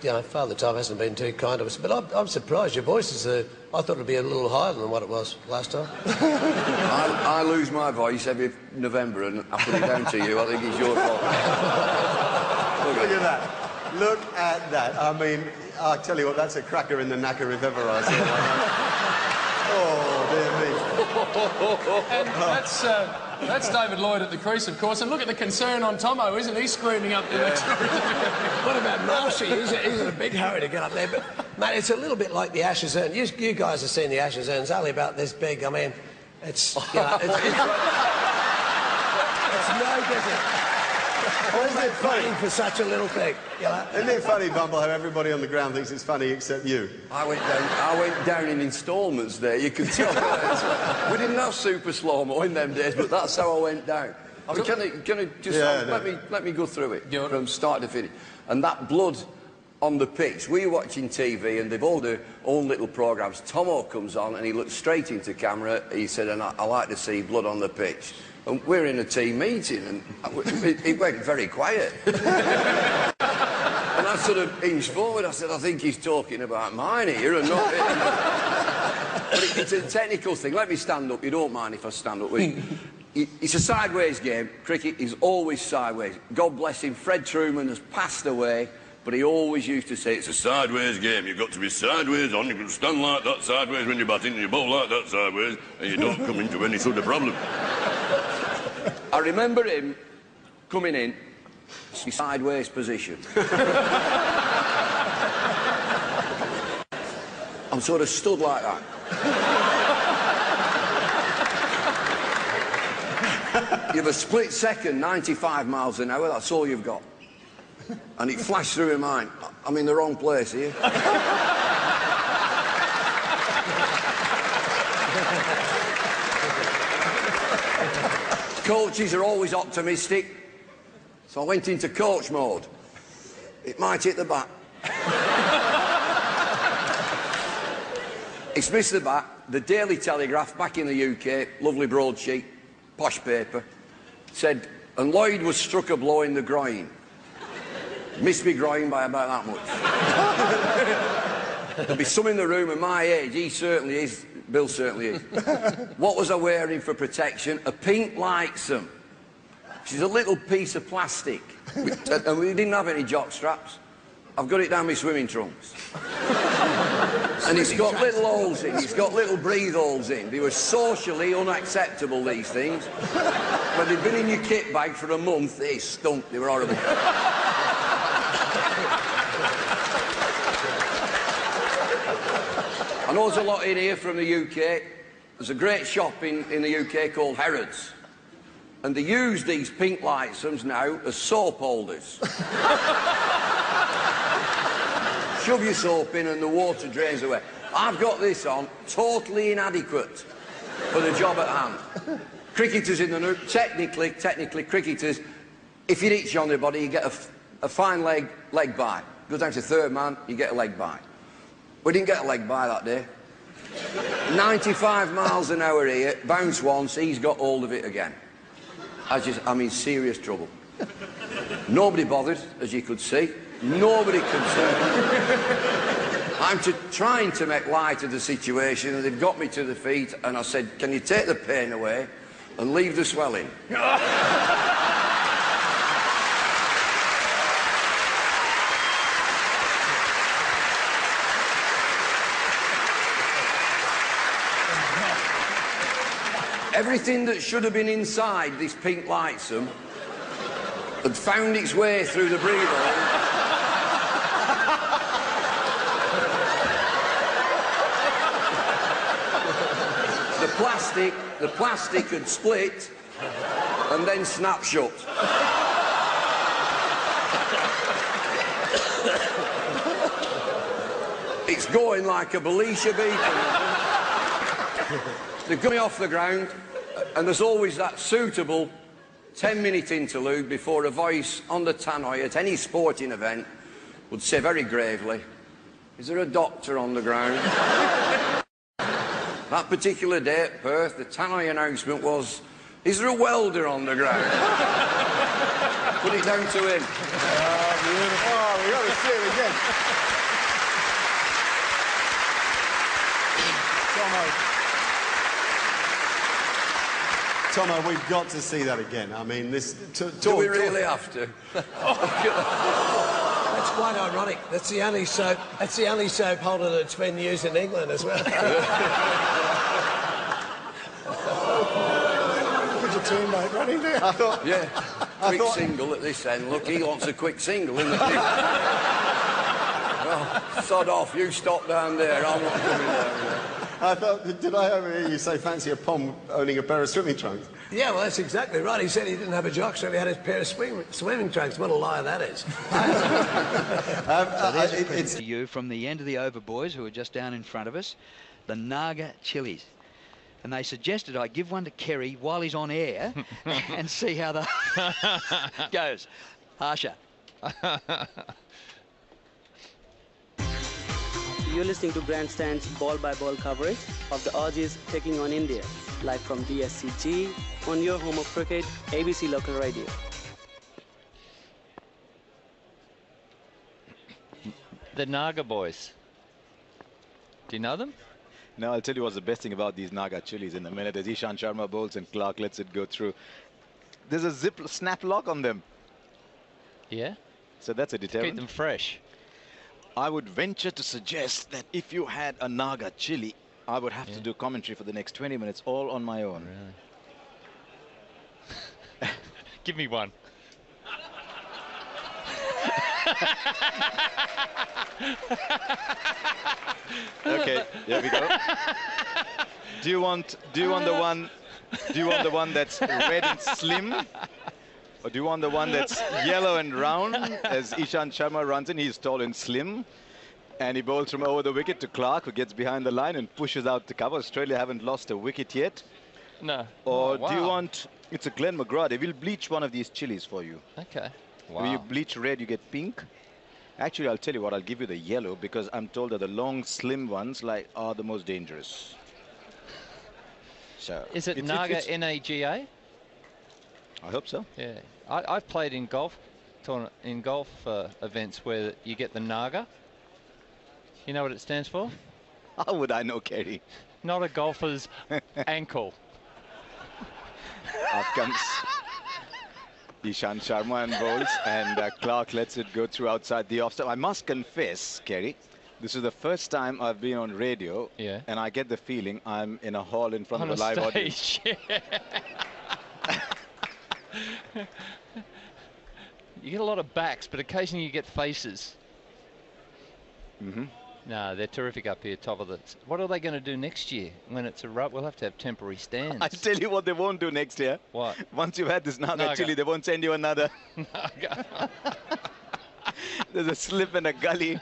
You know, Father Time hasn't been too kind to us. But I'm surprised. Your voice is... I thought it'd be a little higher than what it was last time. I lose my voice every November and I put it down to you. I think it's your fault. Look at that. Look at that. I mean, I'll tell you what, that's a cracker in the knacker if ever I saw one. Oh, dear me. And that's David Lloyd at the crease, of course. And look at the concern on Tomo, isn't he? Screaming up there. What about Marshy? He's in a big hurry to get up there. But, mate, it's a little bit like the Ashes urn. You guys have seen the Ashes urn. It's only about this big. I mean, it's, you know, it's no different. Isn't it funny for such a little thing? You know? Isn't it funny, Bumble, how everybody on the ground thinks it's funny except you? I went down in instalments there, you can tell. We didn't have super slow-mo in them days, but that's how I went down. I mean, can I just let me go through it from start to finish? And that blood on the pitch, we were watching TV and they've all their own little programmes. Tomo comes on and he looked straight into camera. He said, and I like to see blood on the pitch. And we're in a team meeting and it went very quiet. And I sort of inched forward. I said, I think he's talking about mine here and not him. But it's a technical thing. Let me stand up. You don't mind if I stand up with you. It's a sideways game. Cricket is always sideways. God bless him, Fred Truman has passed away, but he always used to say, it's a sideways game. You've got to be sideways on. You can stand like that sideways when you're batting, and you bowl like that sideways, and you don't come into any sort of problem. I remember him coming in, sideways position. I'm sort of stood like that. You have a split second, 95 miles an hour, that's all you've got. And it flashed through my mind, I'm in the wrong place here. Coaches are always optimistic, so I went into coach mode. It might hit the bat. It's missed the bat. The Daily Telegraph, back in the UK, lovely broadsheet, posh paper, said, and Lloyd was struck a blow in the groin. Missed me groin by about that much. There'll be some in the room of my age, he certainly is, Bill certainly is. What was I wearing for protection? A pink lightsome. She's a little piece of plastic. And we didn't have any jock straps. I've got it down my swimming trunks. And it's got little holes in, it's got little breathe holes in. They were socially unacceptable, these things. When they'd been in your kit bag for a month, they stunk, they were horrible. I know there's a lot in here from the UK. There's a great shop in the UK called Harrods. And they use these pink lightsomes now as soap holders. Shove your soap in and the water drains away. I've got this on, totally inadequate for the job at hand. Cricketers in the room, technically, cricketers, if you itch on the body, you get a fine leg bye. Goes down to third man, you get a leg bye. We didn't get a leg bye that day. 95 miles an hour here, bounce once, he's got hold of it again. I'm in serious trouble. Nobody bothered, as you could see. Nobody concerned. I'm trying to make light of the situation, and they've got me to the feet, and I said, can you take the pain away and leave the swelling? Everything that should have been inside this pink lightsome had found its way through the breathe hole. The plastic had split and then snapped shut. It's going like a Belisha beacon. They're coming off the ground, and there's always that suitable 10-minute interlude before a voice on the tannoy at any sporting event would say very gravely, "Is there a doctor on the ground?" That particular day at Perth, the tannoy announcement was, "Is there a welder on the ground?" Put it down to him. Oh, beautiful. Oh, we've got to see it again. Tomo, we've got to see that again. I mean, this... Do we really have to? That's quite ironic. That's the only soap holder that's been used in England as well. Look at your teammate running there. I thought... Yeah. Quick single at this end. Look, he wants a quick single in the pit. Well, sod off. You stop down there. I'm not coming down there. I thought, did I overhear you say fancy a pom owning a pair of swimming trunks? Yeah, well, that's exactly right. He said he didn't have a jock, so he had a pair of swimming trunks. What a lie that is. So there's a present to you from the end of the over boys who are just down in front of us, the Naga chilies. And they suggested I give one to Kerry while he's on air and see how the goes. Harsha. You're listening to Grandstand's ball-by-ball coverage of the Aussies taking on India, live from DSCG on your home of cricket, ABC Local Radio. The Naga boys. Do you know them? No, I'll tell you what's the best thing about these Naga chilies in a minute. As Ishant Sharma bowls and Clark lets it go through. There's a snap lock on them. Yeah? So that's a deterrent. Keep them fresh. I would venture to suggest that if you had a Naga chili, I would have to do commentary for the next 20 minutes all on my own. Really? Give me one. Okay, here we go. Do you want the one that's red and slim? Or do you want the one that's yellow and round? As Ishant Sharma runs in, he's tall and slim. And he bowls from over the wicket to Clark, who gets behind the line and pushes out the cover. Australia haven't lost a wicket yet. No. Or do you want... It's a Glenn McGrath. They will bleach one of these chilies for you. Okay. When you bleach red, you get pink. Actually, I'll tell you what, I'll give you the yellow because I'm told that the long, slim ones are the most dangerous. So is it Naga N-A-G-A? I hope so. Yeah. I've played in golf events where you get the Naga. You know what it stands for? How would I know, Kerry? Not a golfer's ankle. Out comes Ishant Sharma and bowls, and Clark lets it go through outside the off stump. I must confess, Kerry, this is the first time I've been on radio, and I get the feeling I'm in a hall in front of a live audience. You get a lot of backs, but occasionally you get faces. Mm-hmm. No, they're terrific up here, top of the... What are they going to do next year when it's a rut? We'll have to have temporary stands. I tell you what they won't do next year. What? Once you've had this Naga chili, they won't send you another. Naga. There's a slip and a gully.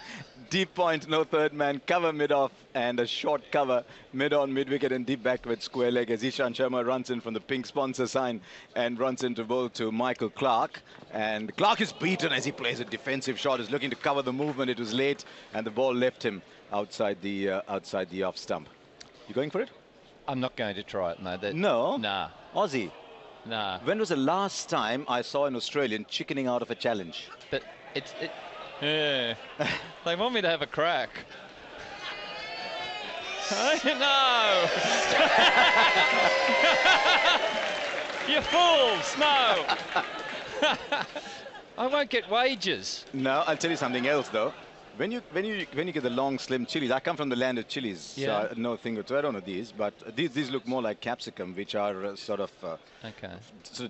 Deep point, no third man, cover mid-off, and a short cover mid-on, mid-wicket, and deep backward square leg as Ishant Sharma runs in from the pink sponsor sign and runs into bowl to Michael Clark. And Clark is beaten as he plays a defensive shot, is looking to cover the movement. It was late, and the ball left him outside the off stump. You going for it? I'm not going to try it, no. No? Nah. Aussie? Nah. When was the last time I saw an Australian chickening out of a challenge? But yeah. They want me to have a crack. No! You fools! No! I won't get wages. No, I'll tell you something else though. When you get the long slim chilies, I come from the land of chilies, Yeah. so I know a thing or two. I don't know these, but these look more like capsicum, which are sort of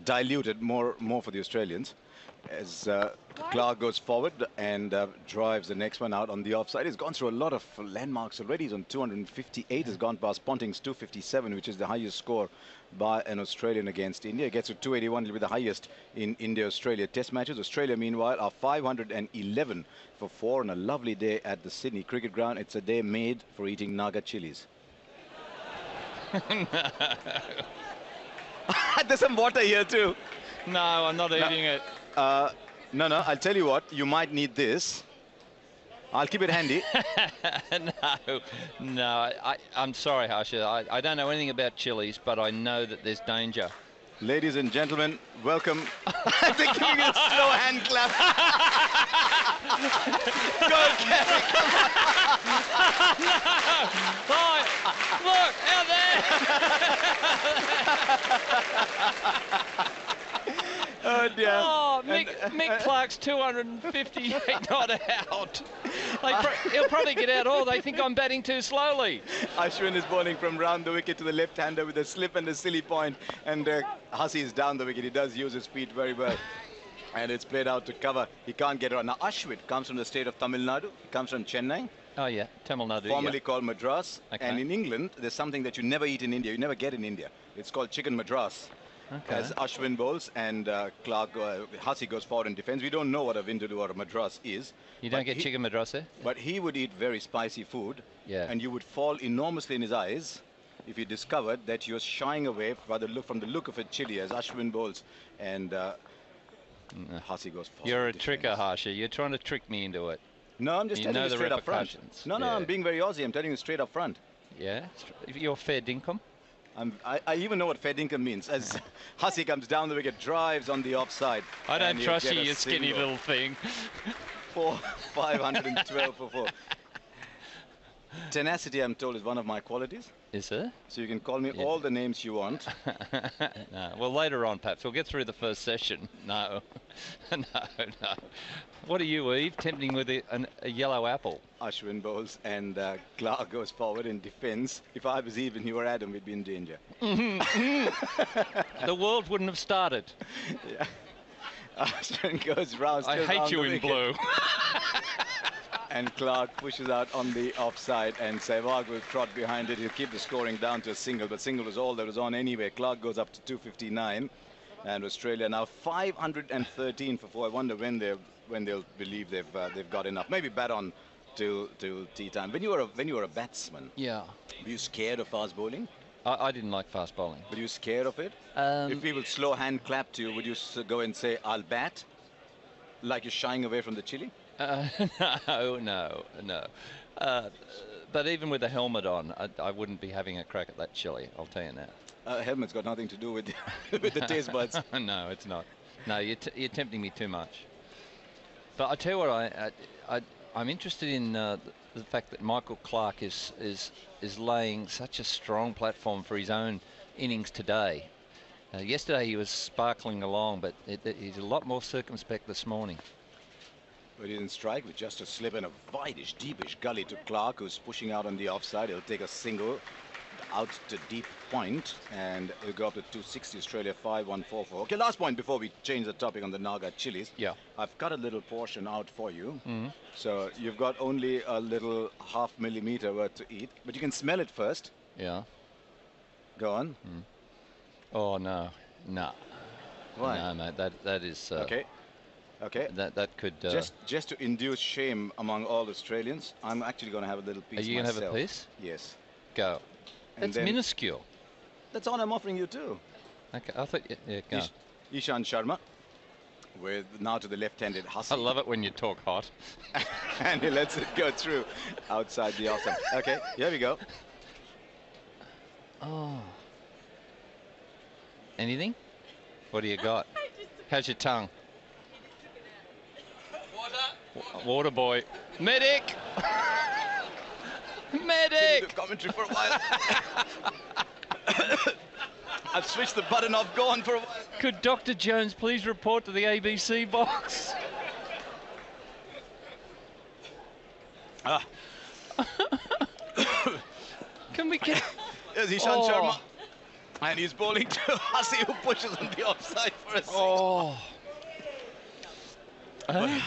diluted more for the Australians. As Clark goes forward and drives the next one out on the offside. He's gone through a lot of landmarks already. He's on 258. Has gone past Ponting's 257, which is the highest score by an Australian against India. He gets to 281. It'll be the highest in India-Australia test matches. Australia, meanwhile, are 511 for 4 on a lovely day at the Sydney Cricket Ground. It's a day made for eating Naga chilies. There's some water here too. No, I'm not eating it. No, I'll tell you what, you might need this. I'll keep it handy. No, I'm sorry, Harsha. I don't know anything about chilies, but I know that there's danger. Ladies and gentlemen, welcome. They're giving you a slow hand clap. Go, Gary. No! Look, out there! Oh dear. Oh, Mick Clark's 258 not out. He'll probably get out. Oh, they think I'm batting too slowly. Ashwin is bowling from round the wicket to the left-hander with a slip and a silly point. And Hussey is down the wicket. He does use his feet very well. And it's played out to cover. He can't get around. Now, Ashwin comes from the state of Tamil Nadu. He comes from Chennai. Oh, yeah, Tamil Nadu. Formerly called Madras. Okay. And in England, there's something that you never eat in India. You never get in India. It's called chicken Madras. Okay. As Ashwin bowls and Hussey goes forward in defence. We don't know what a Vindaloo or a Madras is. You don't get chicken Madras there? But he would eat very spicy food. Yeah. And you would fall enormously in his eyes if you discovered that you're shying away from the look of a chili as Ashwin bowls and Hussey goes forward. You're a tricker, Harsha. You're trying to trick me into it. No, I'm just telling you straight up front. No, Yeah. I'm being very Aussie. I'm telling you straight up front. Yeah? You're fair dinkum? I even know what fair dinkum means. As Hussey comes down the wicket, drives on the offside. I don't trust you, you skinny little thing. 512 for 4. Tenacity, I'm told, is one of my qualities. Is it? So you can call me all the names you want. No. Well, later on, perhaps. We'll get through the first session. No. No. What are you, Eve? Tempting with a yellow apple. Ashwin bowls and Clark goes forward in defence. If I was Eve and you were Adam, we'd be in danger. The world wouldn't have started. Yeah. Ashwin goes round. I hate you in blue. And Clark pushes out on the offside, and Sehwag will trot behind it. He'll keep the scoring down to a single, but single was all that was on anyway. Clark goes up to 259, and Australia now 513 for 4. I wonder when they'll believe they've got enough. Maybe bat on till tea time. When you were a batsman, yeah, were you scared of fast bowling? I didn't like fast bowling. Were you scared of it? If people slow hand clap to you, would you go and say, "I'll bat," like you're shying away from the chili? No. But even with the helmet on, I wouldn't be having a crack at that chili, I'll tell you now. Helmet's got nothing to do with with the taste buds. No, it's not. No, you're tempting me too much. But I tell you what, I'm interested in the fact that Michael Clark is laying such a strong platform for his own innings today. Yesterday he was sparkling along, but he's a lot more circumspect this morning. But he didn't strike with just a slip and a wideish, deepish gully to Clark, who's pushing out on the offside. He'll take a single out to deep point, and he'll go up to 260. Australia 5-1-4-4. Okay, last point before we change the topic on the Naga chilies. Yeah. I've cut a little portion out for you. Mm-hmm. So you've got only a little ½ millimeter worth to eat, but you can smell it first. Yeah. Go on. Mm. Oh, no. Why? No, mate, that is... Okay. Okay. That could... Just to induce shame among all Australians, I'm actually going to have a little piece. Are you going to have a myself. piece? Yes. Go. And That's then- minuscule. That's all I'm offering you too. Okay, I thought... Yeah, go. Ishan Sharma, with now to the left-handed Hussey. I love it when you talk hot. And he lets it go through outside the offside. Okay, here we go. Oh. Anything? What do you got? How's your tongue? Water boy. Medic! Medic! commentary for a while. I've switched the button off, go on for a while. Could Dr. Jones please report to the ABC box? Can we get... There's Ishant Sharma. And he's bowling to Hasi, who pushes on the offside for a six.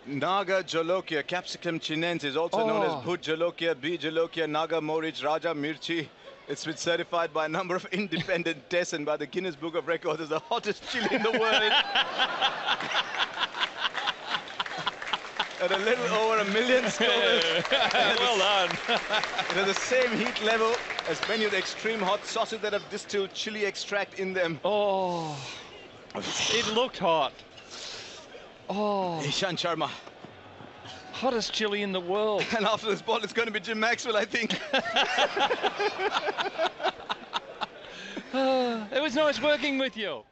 Naga Jolokia, Capsicum chinensis, also known as Bhut Jolokia, B Jolokia, Naga Morich, Raja Mirchi. It's been certified by a number of independent tests and by the Guinness Book of Records as the hottest chili in the world. At a little over 1 million scores. Well done. It has the same heat level as many of the extreme hot sauces that have distilled chili extract in them. Oh, it looked hot. Oh, Ishant Sharma. Hottest chili in the world. And after this ball, it's going to be Jim Maxwell, I think. It was nice working with you.